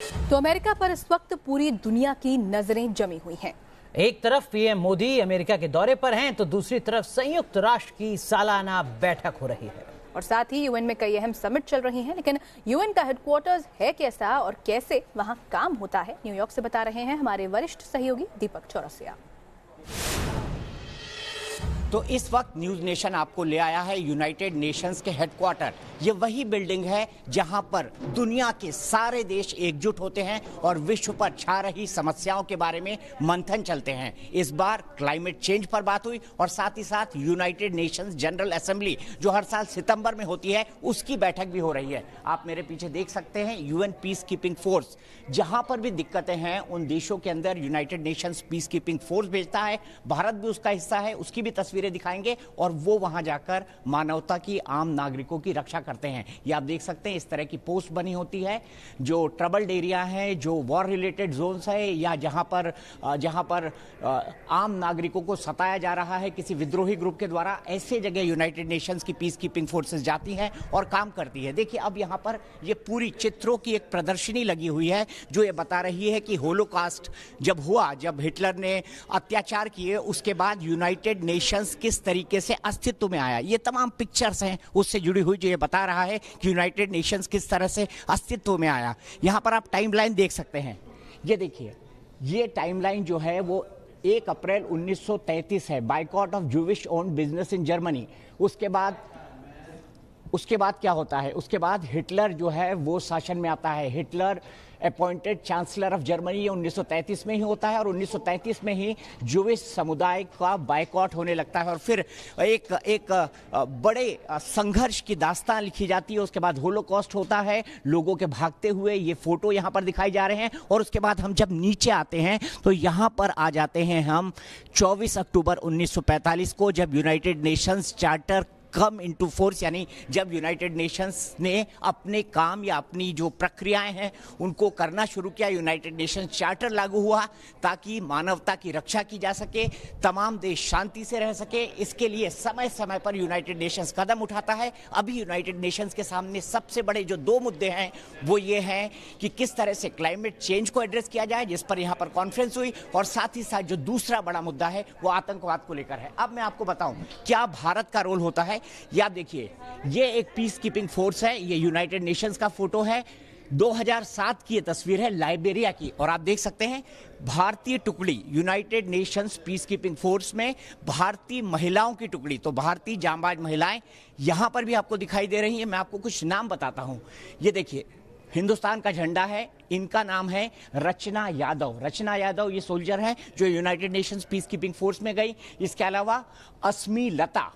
तो अमेरिका पर इस वक्त पूरी दुनिया की नजरें जमी हुई हैं। एक तरफ पीएम मोदी अमेरिका के दौरे पर हैं तो दूसरी तरफ संयुक्त राष्ट्र की सालाना बैठक हो रही है और साथ ही यूएन में कई अहम समिट चल रही हैं। लेकिन यूएन का हेडक्वार्टर्स है कैसा और कैसे वहां काम होता है, न्यूयॉर्क से बता रहे हैं हमारे वरिष्ठ सहयोगी दीपक चौरसिया। तो इस वक्त न्यूज नेशन आपको ले आया है यूनाइटेड नेशंस के हेडक्वार्टर। ये वही बिल्डिंग है जहां पर दुनिया के सारे देश एकजुट होते हैं और विश्व पर छा रही समस्याओं के बारे में मंथन चलते हैं। इस बार क्लाइमेट चेंज पर बात हुई और साथ ही साथ यूनाइटेड नेशंस जनरल असेंबली जो हर साल सितंबर में होती है उसकी बैठक भी हो रही है। आप मेरे पीछे देख सकते हैं यूएन पीस कीपिंग फोर्स। जहां पर भी दिक्कतें हैं उन देशों के अंदर United Nations peace keeping force भेजता है। भारत भी उसका हिस्सा है, उसकी भी तस्वीरें दिखाएंगे और वो वहां जाकर मानवता की, आम नागरिकों की रक्षा करते हैं। ये आप देख सकते हैं इस तरह की पोस्ट बनी होती है जो ट्रबल्ड एरिया है, जो वॉर रिलेटेड जोन्स है या जहां पर आम नागरिकों को सताया जा रहा है किसी विद्रोही ग्रुप के द्वारा। ऐसे जगह यूनाइटेड नेशंस की पीस कीपिंग फोर्सेस जाती हैं और काम करती है। देखिए अब यहां पर ये पूरी चित्रों की एक प्रदर्शनी लगी हुई है जो ये बता रही है कि होलोकॉस्ट जब हुआ, जब हिटलर ने अत्याचार किए, उसके बाद यूनाइटेड नेशंस किस तरीके से अस्तित्व में आया। ये तमाम पिक्चर्स हैं उससे जुड़ी हुई जो ये बता रहा है कि यूनाइटेड नेशंस किस तरह से अस्तित्व में आया। यहां पर आप टाइमलाइन देख सकते हैं। ये देखिए, ये टाइमलाइन जो है वो 1 अप्रैल 1933 है, boycott of Jewish owned business in Germany. उसके बाद क्या होता है? उसके बाद हिटलर जो है वो शासन में आता है। Hitler appointed chancellor of Germany, ये 1933 में ही होता है और 1933 में ही जूविश समुदाय का बायकॉट होने लगता है और फिर एक बड़े संघर्ष की दास्तान लिखी जाती है। उसके बाद होलोकॉस्ट होता है, लोगों के भागते हुए ये फोटो यहाँ पर दिखाई जा रहे हैं। और उसके बाद हम जब नीचे आते हैं तो यहाँ पर आ जाते हैं हम 24 अक्टूबर 1945 को, जब United Nations charter come into force, यानी जब यूनाइटेड नेशंस ने अपने काम या अपनी जो प्रक्रियाएं हैं उनको करना शुरू किया। यूनाइटेड नेशंस चार्टर लागू हुआ ताकि मानवता की रक्षा की जा सके, तमाम देश शांति से रह सके। इसके लिए समय समय पर यूनाइटेड नेशंस कदम उठाता है। अभी यूनाइटेड नेशंस के सामने सबसे बड़े जो 2 मुद्दे हैं वो ये हैं कि किस तरह से क्लाइमेट चेंज को एड्रेस किया जाए, जिस पर यहाँ पर कॉन्फ्रेंस हुई, और साथ ही साथ जो दूसरा बड़ा मुद्दा है वो आतंकवाद को लेकर है। अब मैं आपको बताऊं क्या भारत का रोल होता है। ये आप देखिए, ये एक पीस कीपिंग फोर्स है, ये यूनाइटेड नेशंस का फोटो है। 2007 की ये तस्वीर है लाइबेरिया की और आप देख सकते हैं भारतीय टुकड़ी, United Nations peace keeping force में भारतीय महिलाओं की टुकड़ी, तो भारतीय जांबाज महिलाएं यहां पर भी आपको दिखाई दे रही हैं। मैं आपको कुछ नाम बताता हूं। ये देखिए, हिंदुस्तान का झंडा है, इनका नाम है रचना यादव। रचना यादव ये सोल्जर है जो United Nations peace keeping force में गई। इसके अलावा अस्मी लता,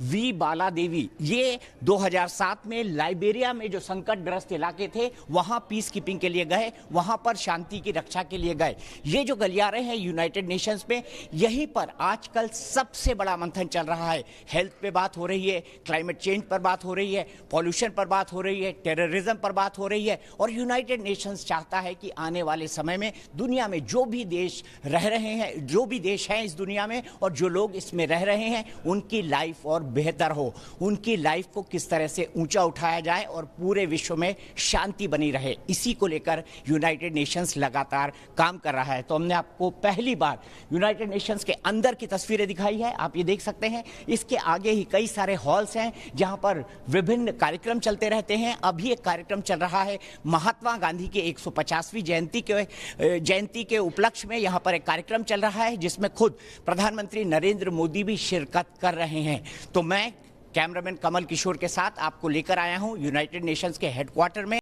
वी बाला देवी, ये 2007 में लाइबेरिया में जो संकटग्रस्त इलाके थे वहां पीस कीपिंग के लिए गए, वहां पर शांति की रक्षा के लिए गए। ये जो गलियारे हैं यूनाइटेड नेशंस में, यहीं पर आजकल सबसे बड़ा मंथन चल रहा है। हेल्थ पे बात हो रही है, क्लाइमेट चेंज पर बात हो रही है, पॉल्यूशन पर बात हो रही है, टेररिज्म पर बात हो रही है। और यूनाइटेड नेशंस चाहता है कि आने वाले समय में दुनिया में जो भी देश रह रहे हैं, जो भी देश हैं इस दुनिया में और जो लोग इसमें रह रहे हैं, उनकी लाइफ और बेहतर हो, उनकी लाइफ को किस तरह से ऊंचा उठाया जाए और पूरे विश्व में शांति बनी रहे। इसी को लेकर यूनाइटेड नेशंस लगातार काम कर रहा है। तो हमने आपको पहली बार यूनाइटेड नेशंस के अंदर की तस्वीरें दिखाई है, आप ये देख सकते हैं। इसके आगे ही कई सारे हॉल्स हैं जहां पर विभिन्न कार्यक्रम चलते रहते हैं। अभी एक कार्यक्रम चल रहा है महात्मा गांधी की 150वीं जयंती के उपलक्ष्य में। यहां पर एक कार्यक्रम चल रहा है जिसमें खुद प्रधानमंत्री नरेंद्र मोदी भी शिरकत कर रहे हैं। तो मैं कैमरामैन कमल किशोर के साथ आपको लेकर आया हूं यूनाइटेड नेशंस के हेडक्वार्टर में।